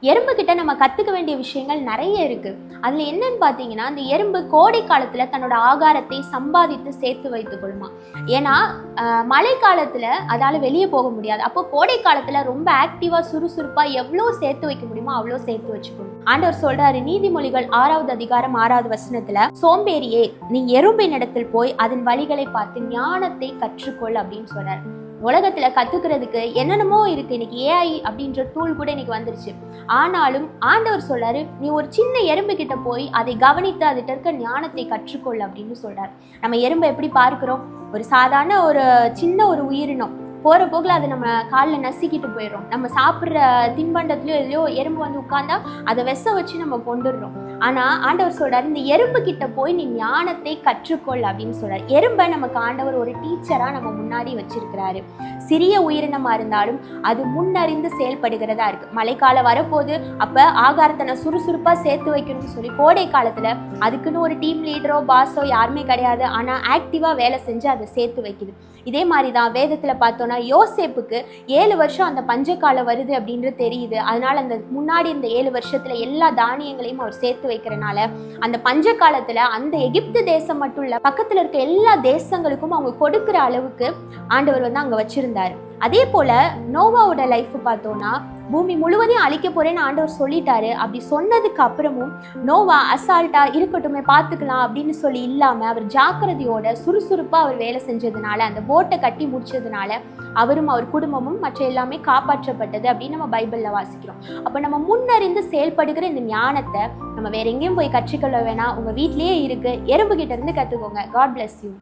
எறும்பு கிட்ட நம்ம கத்துக்க வேண்டிய விஷயங்கள் நிறைய இருக்கு. அதுல என்னன்னு பாத்தீங்கன்னா, அந்த எறும்பு கோடை காலத்துல தன்னோட ஆகாரத்தை சம்பாதித்து சேர்த்து வைத்துக் கொள்ளுமா. ஏன்னா மழை காலத்துல அதால வெளியே போக முடியாது. அப்போ கோடை காலத்துல ரொம்ப ஆக்டிவா சுறுசுறுப்பா எவ்வளவு சேர்த்து வைக்க முடியுமோ அவ்வளவு சேர்த்து வச்சுக்கணும். ஆண்டவர் சொல்றாரு நீதிமொழிகள் 6வது அதிகாரம் 6வது வசனத்துல, சோம்பேறியே நீ எறும்பின் இடத்தில் போய் அதன் வழிகளை பார்த்து ஞானத்தை கற்றுக்கொள் அப்படின்னு சொல்றாரு. உலகத்துல கத்துக்கிறதுக்கு என்னென்னமோ இருக்கு. இன்னைக்கு ஏஐ அப்படின்ற டூல் கூட இன்னைக்கு வந்துருச்சு. ஆனாலும் ஆண்டவர் சொல்றாரு, நீ ஒரு சின்ன எறும்பு கிட்ட போய் அதை கவனித்து அதிட்ட இருக்க ஞானத்தை கற்றுக்கொள் அப்படின்னு சொல்றாரு. நம்ம எறும்பை எப்படி பார்க்கிறோம்? ஒரு சாதாரண ஒரு சின்ன ஒரு உயிரினம். போற போக்குல அதை நம்ம காலில் நசுக்கிட்டு போயிடும். நம்ம சாப்பிட்ற தின்பண்டத்துலயோ எதுலையோ எறும்பு வந்து உட்கார்ந்தா அதை விஷ வச்சு நம்ம கொண்டுடுறோம். ஆனா ஆண்டவர் சொல்றாரு, இந்த எறும்பு கிட்ட போய் நீ ஞானத்தை கற்றுக்கொள் அப்படின்னு சொல்றாரு. எறும்பை நமக்கு ஆண்டவர் ஒரு டீச்சரா நம்ம முன்னாடி வச்சிருக்கிறாரு. சிறிய உயிரினமா இருந்தாலும் அது முன்னறிந்து செயல்படுகிறதா இருக்கு. மழைக்காலம் வரப்போது, அப்ப ஆகாரத்தை நான் சுறுசுறுப்பா சேர்த்து வைக்கணும்னு சொல்லி கோடை காலத்துல அதுக்குன்னு ஒரு டீம் லீடரோ பாஸோ யாருமே கிடையாது. ஆனா ஆக்டிவா வேலை செஞ்சு அதை சேர்த்து வைக்குது. இதே மாதிரிதான் வேதத்துல பார்த்தோம்னா யோசேப்புக்கு 7 வருஷம் அந்த பஞ்சகாலம் வருது அப்படின்றது தெரியுது. அதனால அந்த முன்னாடி இந்த 7 வருஷத்துல எல்லா தானியங்களையும் அவர் சேர்த்து வைக்கிறனால அந்த பஞ்ச காலத்துல அந்த எகிப்து தேசம் மட்டும் இல்ல, பக்கத்துல இருக்க எல்லா தேசங்களுக்கும் அவங்க கொடுக்கிற அளவுக்கு ஆண்டவர் வந்து அங்க வச்சிருந்தாரு. அதே போல நோவாவோட லைஃப் பார்த்தோம்னா, பூமி முழுவதையும் அழிக்க போறேன்னு ஆண்டவர் சொல்லிட்டாரு. அப்படி சொன்னதுக்கு அப்புறமும் நோவா அசால்ட்டா இருக்கட்டுமே பார்த்துக்கலாம் அப்படின்னு சொல்லி இல்லாம அவர் ஜாக்கிரதையோட சுறுசுறுப்பா அவர் வேலை செஞ்சதுனால, அந்த போட்டை கட்டி முடிச்சதுனால அவரும் அவர் குடும்பமும் மற்ற எல்லாமே காப்பாற்றப்பட்டது அப்படின்னு நம்ம பைபிள்ல வாசிக்கிறோம். அப்ப நம்ம முன்னறிந்து செயல்படுகிற இந்த ஞானத்தை நம்ம வேற எங்கேயும் போய் கற்றுக்கொள்ள வேணாம். உங்க வீட்லயே இருக்கு. எறும்பு கிட்ட இருந்து கத்துக்கோங்க. God bless you.